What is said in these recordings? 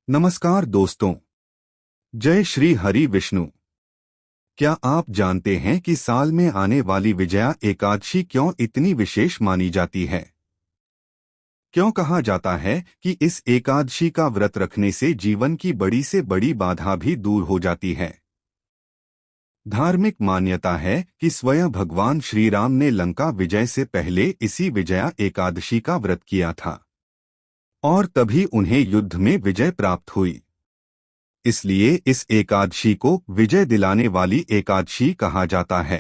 नमस्कार दोस्तों। जय श्री हरि विष्णु। क्या आप जानते हैं कि साल में आने वाली विजया एकादशी क्यों इतनी विशेष मानी जाती है? क्यों कहा जाता है कि इस एकादशी का व्रत रखने से जीवन की बड़ी से बड़ी बाधा भी दूर हो जाती है? धार्मिक मान्यता है कि स्वयं भगवान श्री राम ने लंका विजय से पहले इसी विजया एकादशी का व्रत किया था और तभी उन्हें युद्ध में विजय प्राप्त हुई। इसलिए इस एकादशी को विजय दिलाने वाली एकादशी कहा जाता है।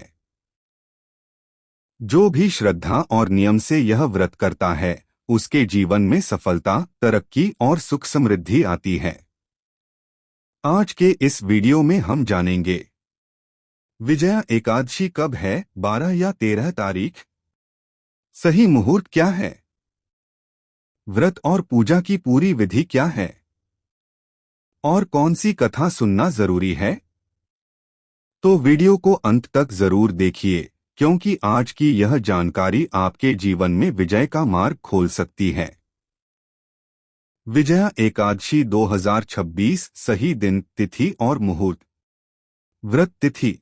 जो भी श्रद्धा और नियम से यह व्रत करता है, उसके जीवन में सफलता, तरक्की और सुख समृद्धि आती है। आज के इस वीडियो में हम जानेंगे विजया एकादशी कब है, 12 या 13 तारीख। सही मुहूर्त क्या है, व्रत और पूजा की पूरी विधि क्या है और कौन सी कथा सुनना जरूरी है। तो वीडियो को अंत तक जरूर देखिए, क्योंकि आज की यह जानकारी आपके जीवन में विजय का मार्ग खोल सकती है। विजया एकादशी 2026 सही दिन, तिथि और मुहूर्त। व्रत तिथि।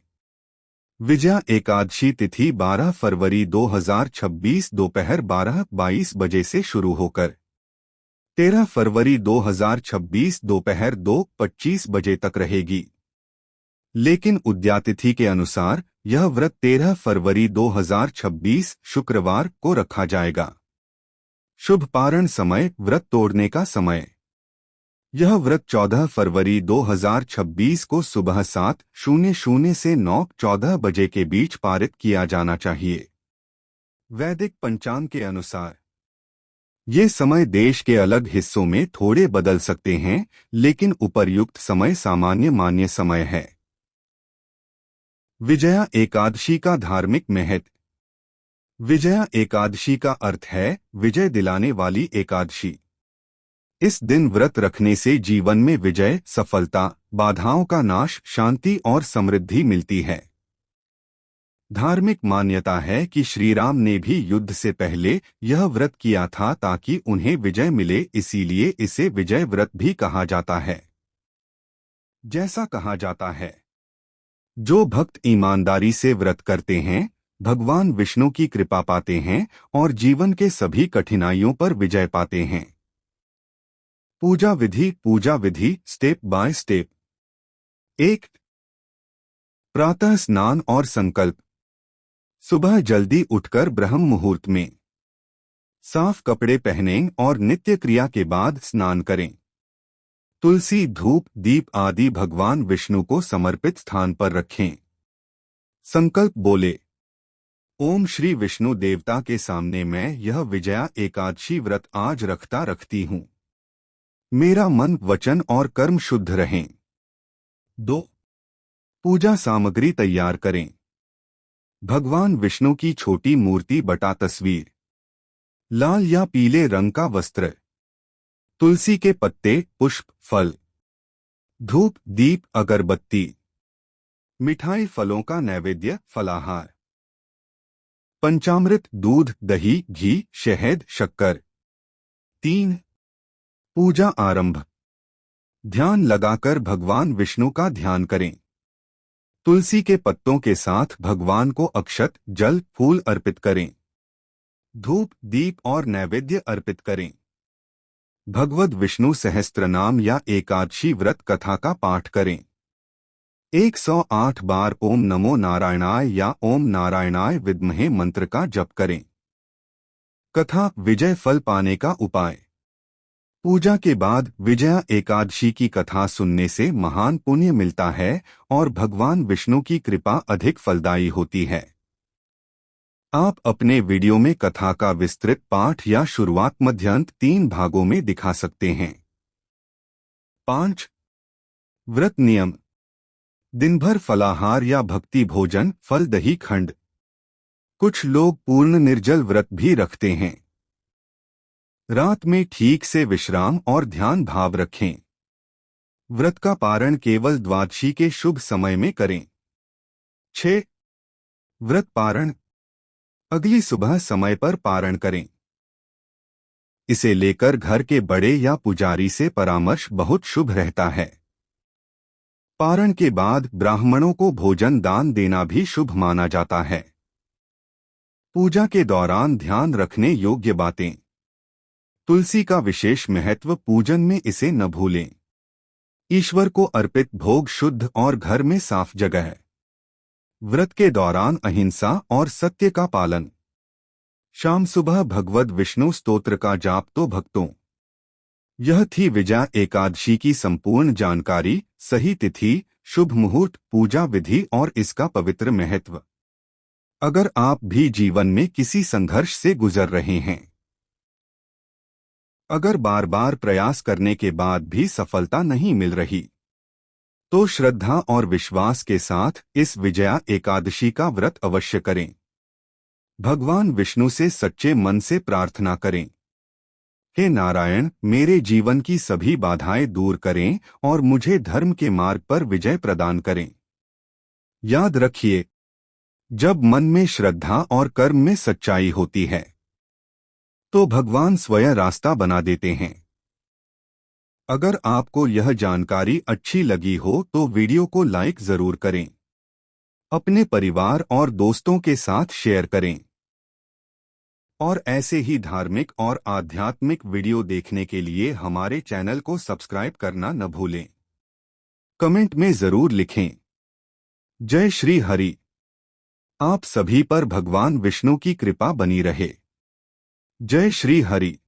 विजया एकादशी तिथि 12 फरवरी 2026 दोपहर 12:22 बजे से शुरू होकर 13 फरवरी 2026 दोपहर 2:25 बजे तक रहेगी। लेकिन उद्यातिथि के अनुसार यह व्रत 13 फरवरी 2026 शुक्रवार को रखा जाएगा। शुभ पारण समय, व्रत तोड़ने का समय। यह व्रत 14 फरवरी 2026 को सुबह 7:00 से 9:14 बजे के बीच पारित किया जाना चाहिए। वैदिक पंचांग के अनुसार ये समय देश के अलग हिस्सों में थोड़े बदल सकते हैं, लेकिन उपर्युक्त समय सामान्य मान्य समय है। विजया एकादशी का धार्मिक महत्व। विजया एकादशी का अर्थ है विजय दिलाने वाली एकादशी। इस दिन व्रत रखने से जीवन में विजय, सफलता, बाधाओं का नाश, शांति और समृद्धि मिलती है। धार्मिक मान्यता है कि श्री राम ने भी युद्ध से पहले यह व्रत किया था ताकि उन्हें विजय मिले, इसीलिए इसे विजय व्रत भी कहा जाता है। जैसा कहा जाता है, जो भक्त ईमानदारी से व्रत करते हैं, भगवान विष्णु की कृपा पाते हैं और जीवन के सभी कठिनाइयों पर विजय पाते हैं। पूजा विधि स्टेप बाय स्टेप। 1. प्रातः स्नान और संकल्प। सुबह जल्दी उठकर ब्रह्म मुहूर्त में साफ कपड़े पहनें और नित्य क्रिया के बाद स्नान करें। तुलसी, धूप, दीप आदि भगवान विष्णु को समर्पित स्थान पर रखें। संकल्प बोले, ओम श्री विष्णु देवता के सामने मैं यह विजया एकादशी व्रत आज रखती हूँ। मेरा मन, वचन और कर्म शुद्ध रहें। 2. पूजा सामग्री तैयार करें। भगवान विष्णु की छोटी मूर्ति बटा तस्वीर, लाल या पीले रंग का वस्त्र, तुलसी के पत्ते, पुष्प, फल, धूप, दीप, अगरबत्ती, मिठाई, फलों का नैवेद्य, फलाहार, पंचामृत, दूध, दही, घी, शहद, शक्कर। 3. पूजा आरंभ। ध्यान लगाकर भगवान विष्णु का ध्यान करें। तुलसी के पत्तों के साथ भगवान को अक्षत, जल, फूल अर्पित करें। धूप, दीप और नैवेद्य अर्पित करें। भगवद विष्णु सहस्त्रनाम या एकादशी व्रत कथा का पाठ करें। 108 बार ओम नमो नारायणाय या ओम नारायणाय विद्महे मंत्र का जप करें। कथा, विजय फल पाने का उपाय। पूजा के बाद विजया एकादशी की कथा सुनने से महान पुण्य मिलता है और भगवान विष्णु की कृपा अधिक फलदायी होती है। आप अपने वीडियो में कथा का विस्तृत पाठ या शुरुआत मध्यांत 3 भागों में दिखा सकते हैं। 5. व्रत नियम। दिन भर फलाहार या भक्ति भोजन, फल, दही, खंड। कुछ लोग पूर्ण निर्जल व्रत भी रखते हैं। रात में ठीक से विश्राम और ध्यान भाव रखें। व्रत का पारण केवल द्वादशी के शुभ समय में करें। 6. व्रत पारण। अगली सुबह समय पर पारण करें। इसे लेकर घर के बड़े या पुजारी से परामर्श बहुत शुभ रहता है। पारण के बाद ब्राह्मणों को भोजन दान देना भी शुभ माना जाता है। पूजा के दौरान ध्यान रखने योग्य बातें। तुलसी का विशेष महत्व, पूजन में इसे न भूलें। ईश्वर को अर्पित भोग शुद्ध और घर में साफ जगह है। व्रत के दौरान अहिंसा और सत्य का पालन। शाम सुबह भगवद विष्णु स्तोत्र का जाप तो भक्तों। यह थी विजया एकादशी की संपूर्ण जानकारी। सही तिथि, शुभ मुहूर्त, पूजा विधि और इसका पवित्र महत्व। अगर आप भी जीवन में किसी संघर्ष से गुजर रहे हैं, अगर बार बार प्रयास करने के बाद भी सफलता नहीं मिल रही, तो श्रद्धा और विश्वास के साथ इस विजया एकादशी का व्रत अवश्य करें। भगवान विष्णु से सच्चे मन से प्रार्थना करें, हे नारायण, मेरे जीवन की सभी बाधाएं दूर करें और मुझे धर्म के मार्ग पर विजय प्रदान करें। याद रखिए, जब मन में श्रद्धा और कर्म में सच्चाई होती है, तो भगवान स्वयं रास्ता बना देते हैं। अगर आपको यह जानकारी अच्छी लगी हो तो वीडियो को लाइक जरूर करें। अपने परिवार और दोस्तों के साथ शेयर करें। और ऐसे ही धार्मिक और आध्यात्मिक वीडियो देखने के लिए हमारे चैनल को सब्सक्राइब करना न भूलें। कमेंट में जरूर लिखें, जय श्री हरि। आप सभी पर भगवान विष्णु की कृपा बनी रहे। जय श्री हरि।